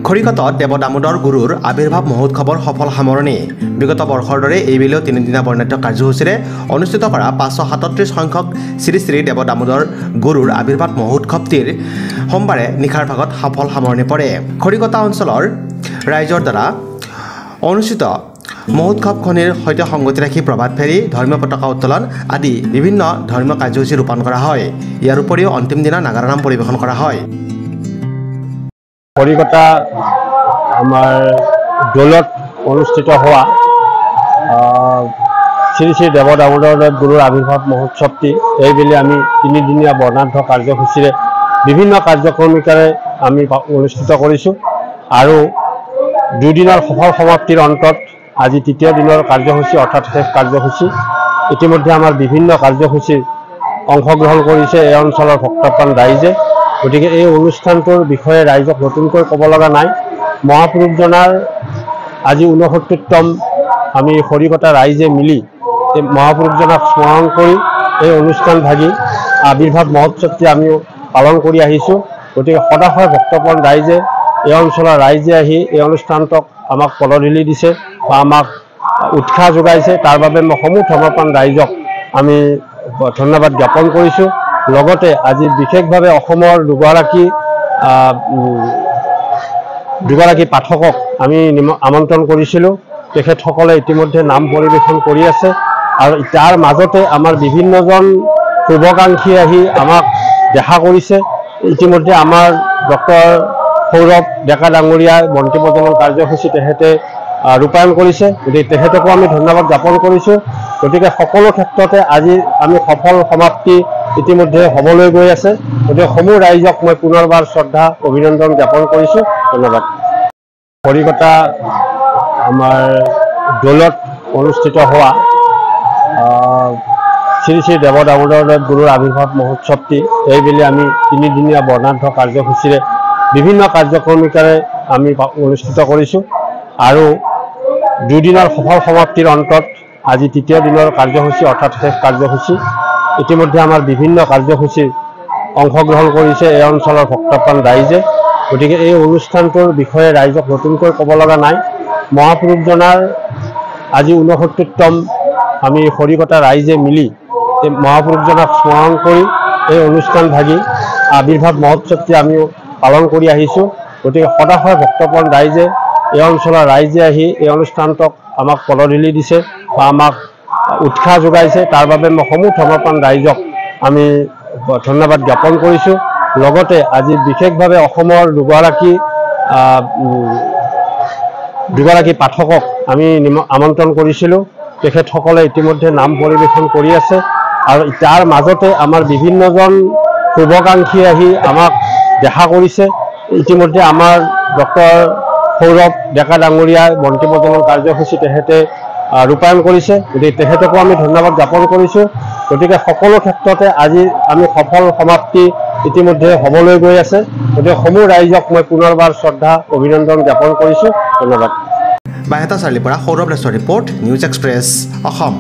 খৰিকটত দেৱ দামোদৰ গুৰুৰ আবিৰ্ভাৱ মহোৎসৱৰ সফল সামৰণি বিগত বৰ্ষৰ দৰে এইবেলিও তিনিদিনীয়া বৰ্ণাঢ্য কাৰ্যসূচীৰে অনুষ্ঠিত কৰা 537 সংখ্যক শ্ৰী শ্ৰী দেৱ দামোদৰ গুৰুৰ আবিৰ্ভাৱ মহোৎসৱটিৰ সোমবাৰে নিশাৰ ভাগত সফল সামৰণি পৰে। খৰিকটা অঞ্চলৰ ৰাইজৰ দ্বাৰা অনুষ্ঠিত মহোৎসৱখনিৰ সৈতে সংগতি ৰাখি প্ৰভাত ফেৰী ধৰ্মীয় পতাকা উত্তোলন আদি বিভিন্ন ধৰ্মীয় কাৰ্যসূচী ৰূপায়ণ কৰা হয়। ইয়াৰ উপৰিও অন্তিম দিনা নাগাৰা নাম পৰিৱেশন কৰা হয়। খৰিকটা আমাৰ দৌলত অনুষ্ঠিত হোৱা শ্ৰী শ্ৰী দেৱ দামোদৰ গুৰুৰ আবিৰ্ভাৱ মহোৎসৱটি এইবেলি আমি তিনিদিনীয়া বৰ্ণাঢ্য কাৰ্যসূচীৰে বিভিন্ন কাৰ্যক্ৰমিকাৰে আমি অনুষ্ঠিত কৰিছোঁ আৰু দুদিনৰ সফল সমাপ্তিৰ অন্তত আজি তৃতীয় দিনৰ কাৰ্যসূচী অৰ্থাৎ শেষ কাৰ্যসূচী। ইতিমধ্যে আমাৰ বিভিন্ন কাৰ্যসূচীত অংশগ্ৰহণ কৰিছে এই অঞ্চলৰ ভক্তপ্ৰাণ ৰাইজে। গতিকে এই অনুষ্ঠানটোৰ বিষয়ে ৰাইজক নতুনকৈ ক'ব লগা নাই। মহাপুৰুষজনাৰ আজি 69তম আমি খৰিকটা ৰাইজে মিলি এই মহাপুৰুষজনাক স্মৰণ কৰি এই অনুষ্ঠানভাগী আবিৰ্ভাৱ মহোৎসৱটি আমি পালন কৰি আহিছোঁ। গতিকে সদাশয় ভক্তপ্ৰাণ ৰাইজে এই অঞ্চলৰ ৰাইজে আহি এই অনুষ্ঠানটোক আমাক পদধূলি দিছে বা আমাক উৎসাহ যোগাইছে। তাৰ বাবে মই সমূহ ধৰ্মপ্ৰাণ ৰাইজক আমি ধন্যবাদ জ্ঞাপন কৰিছোঁ। লগতে আজি বিশেষভাৱে অসমৰ দুগৰাকী পাঠকক আমি আমন্ত্ৰণ কৰিছিলোঁ। তেখেতসকলে ইতিমধ্যে নাম পৰিৱেশন কৰি আছে আৰু তাৰ মাজতে আমাৰ বিভিন্নজন শুভাকাংক্ষী আহি আমাক দেখা কৰিছে। ইতিমধ্যে আমাৰ ডক্টৰ সৌৰভ ডেকা ডাঙৰীয়াই বন্তি প্ৰজ্বলন কাৰ্যসূচী তেখেতে ৰূপায়ণ কৰিছে। গতিকে তেখেতকো আমি ধন্যবাদ জ্ঞাপন কৰিছোঁ। গতিকে সকলো ক্ষেত্ৰতে আজি আমি সফল সমাপ্তি ইতিমধ্যে হ'বলৈ গৈ আছে। গতিকে সমূহ ৰাইজক মই পুনৰবাৰ শ্ৰদ্ধা অভিনন্দন জ্ঞাপন কৰিছোঁ। ধন্যবাদ। খৰিকটা আমাৰ দৌলত অনুষ্ঠিত হোৱা শ্ৰী শ্ৰী দেৱ দামোদৰ গুৰুৰ আবিৰ্ভাৱ মহোৎসৱটি এইবেলি আমি তিনিদিনীয়া বৰ্ণাঢ্য কাৰ্যসূচীৰে বিভিন্ন কাৰ্যক্ৰমিকাৰে আমি অনুষ্ঠিত কৰিছোঁ আৰু দুদিনৰ সফল সমাপ্তিৰ অন্তত আজি তৃতীয় দিনৰ কাৰ্যসূচী অৰ্থাৎ শেষ কাৰ্যসূচী। ইতিমধ্যে আমাৰ বিভিন্ন কাৰ্যসূচীত অংশগ্ৰহণ কৰিছে এই অঞ্চলৰ ভক্তপ্ৰাণ ৰাইজে। গতিকে এই অনুষ্ঠানটোৰ বিষয়ে ৰাইজক নতুনকৈ ক'ব লগা নাই। মহাপুৰুষজনাৰ আজি 69তম আমি খৰিকটা ৰাইজে মিলি এই মহাপুৰুষজনাক স্মৰণ কৰি এই অনুষ্ঠানভাগী আবিৰ্ভাৱ মহোৎসৱটি আমি পালন কৰি আহিছোঁ। গতিকে সদাশয় ভক্তপ্ৰাণ ৰাইজে এই অঞ্চলৰ ৰাইজে আহি এই অনুষ্ঠানটোক আমাক পদধূলি দিছে বা আমাক উৎসাহ যোগাইছে। তাৰ বাবে মই সমূহ ধৰ্মপ্ৰাণ ৰাইজক আমি ধন্যবাদ জ্ঞাপন কৰিছোঁ। লগতে আজি বিশেষভাৱে অসমৰ দুগৰাকী পাঠকক আমি আমন্ত্ৰণ কৰিছিলোঁ। তেখেতসকলে ইতিমধ্যে নাম পৰিৱেশন কৰি আছে আৰু তাৰ মাজতে আমাৰ বিভিন্নজন শুভাকাংক্ষী আহি আমাক দেখা কৰিছে। ইতিমধ্যে আমাৰ ডক্টৰ সৌৰভ ডেকা ডাঙৰীয়াই বন্তি প্ৰজ্বলন কাৰ্যসূচী তেখেতে ৰূপায়ণ কৰিছে। গতিকে তেখেতকো আমি ধন্যবাদ জ্ঞাপন কৰিছোঁ। গতিকে সকলো ক্ষেত্ৰতে আজি আমি সফল সমাপ্তি ইতিমধ্যে হ'বলৈ গৈ আছে। গতিকে সমূহ ৰাইজক মই পুনৰবাৰ শ্ৰদ্ধা অভিনন্দন জ্ঞাপন কৰিছোঁ। ধন্যবাদ। বাইহাটা চাৰিআলিৰ পৰা সৌৰভ দাসৰ ৰিপৰ্ট, নিউজ এক্সপ্ৰেছ অসম।